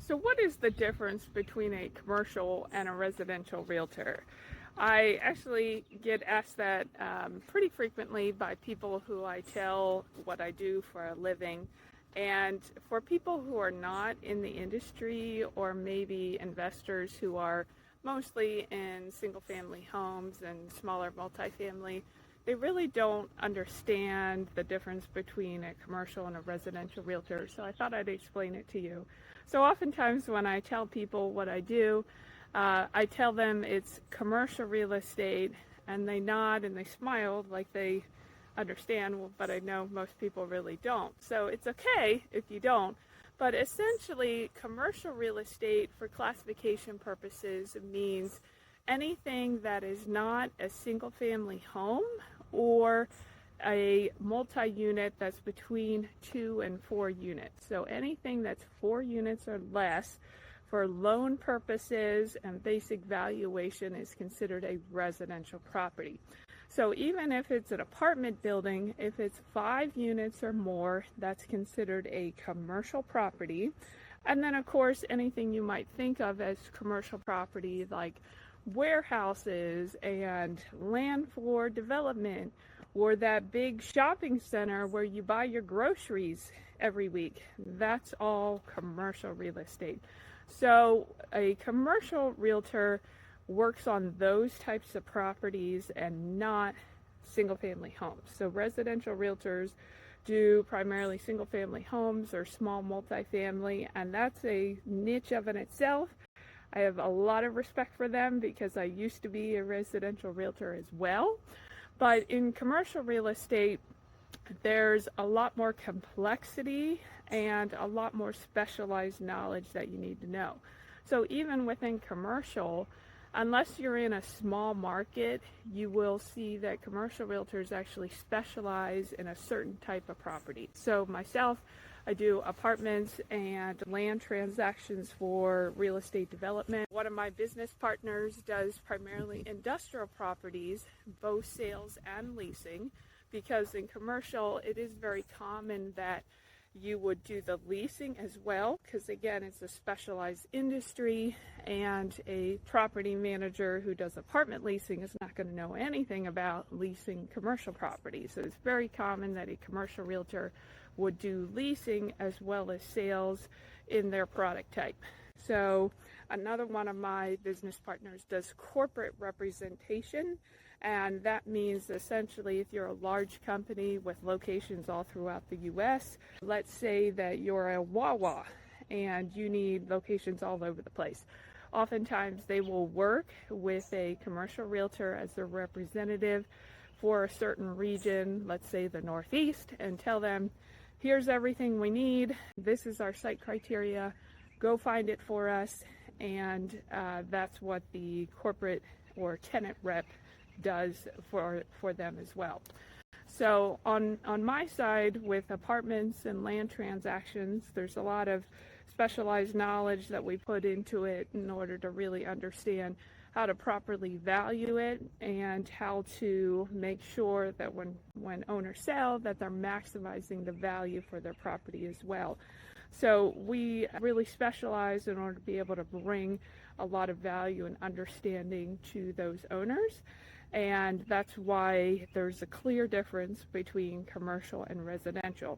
So what is the difference between a commercial and a residential realtor? I actually get asked that pretty frequently by people who I tell what I do for a living. And for people who are not in the industry, or maybe investors who are mostly in single family homes and smaller multifamily, they really don't understand the difference between a commercial and a residential realtor. So I thought I'd explain it to you. So oftentimes when I tell people what I do, I tell them it's commercial real estate, and they nod and they smile like they understand, but I know most people really don't. So it's okay if you don't. But essentially, commercial real estate for classification purposes means anything that is not a single family home or a multi-unit that's between 2 and 4 units. So anything that's 4 units or less for loan purposes and basic valuation is considered a residential property. So even if it's an apartment building, if it's 5 units or more, that's considered a commercial property. And then of course anything you might think of as commercial property, like warehouses and land for development, or that big shopping center where you buy your groceries every week, that's all commercial real estate. So a commercial realtor works on those types of properties and not single family homes. So residential realtors do primarily single family homes or small multifamily, and that's a niche of in itself. I have a lot of respect for them because I used to be a residential realtor as well. But in commercial real estate, there's a lot more complexity and a lot more specialized knowledge that you need to know. So even within commercial, unless you're in a small market, you will see that commercial realtors actually specialize in a certain type of property. So myself, I do apartments and land transactions for real estate development. One of my business partners does primarily industrial properties, both sales and leasing, because in commercial it is very common that you would do the leasing as well, because again, it's a specialized industry, and a property manager who does apartment leasing is not going to know anything about leasing commercial property. So it's very common that a commercial realtor would do leasing as well as sales in their product type. So another one of my business partners does corporate representation, and that means essentially if you're a large company with locations all throughout the US, let's say that you're a Wawa and you need locations all over the place. Oftentimes they will work with a commercial realtor as their representative for a certain region, let's say the Northeast, and tell them, here's everything we need, this is our site criteria, go find it for us. And that's what the corporate or tenant rep does for them as well. So on my side with apartments and land transactions, there's a lot of specialized knowledge that we put into it in order to really understand how to properly value it and how to make sure that when owners sell, that they're maximizing the value for their property as well. So we really specialize in order to be able to bring a lot of value and understanding to those owners. And that's why there's a clear difference between commercial and residential.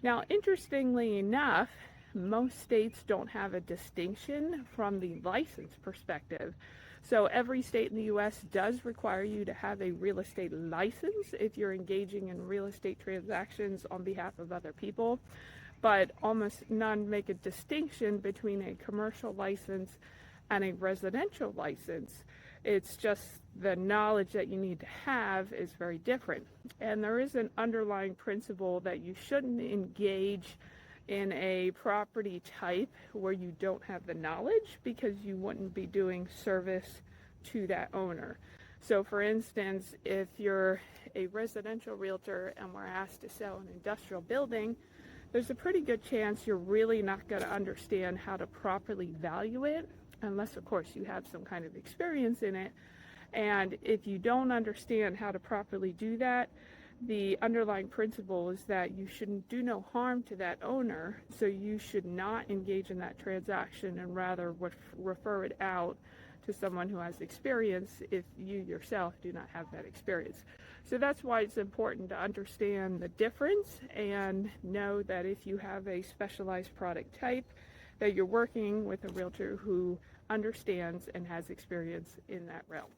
Now, interestingly enough, most states don't have a distinction from the license perspective. So every state in the US does require you to have a real estate license if you're engaging in real estate transactions on behalf of other people, but almost none make a distinction between a commercial license and a residential license. It's just the knowledge that you need to have is very different. And there is an underlying principle that you shouldn't engage in a property type where you don't have the knowledge, because you wouldn't be doing service to that owner. So for instance, if you're a residential realtor and we're asked to sell an industrial building, there's a pretty good chance you're really not going to understand how to properly value it, unless of course you have some kind of experience in it. And if you don't understand how to properly do that, the underlying principle is that you shouldn't do no harm to that owner, so you should not engage in that transaction and rather refer it out to someone who has experience if you yourself do not have that experience. So that's why it's important to understand the difference and know that if you have a specialized product type, that you're working with a realtor who understands and has experience in that realm.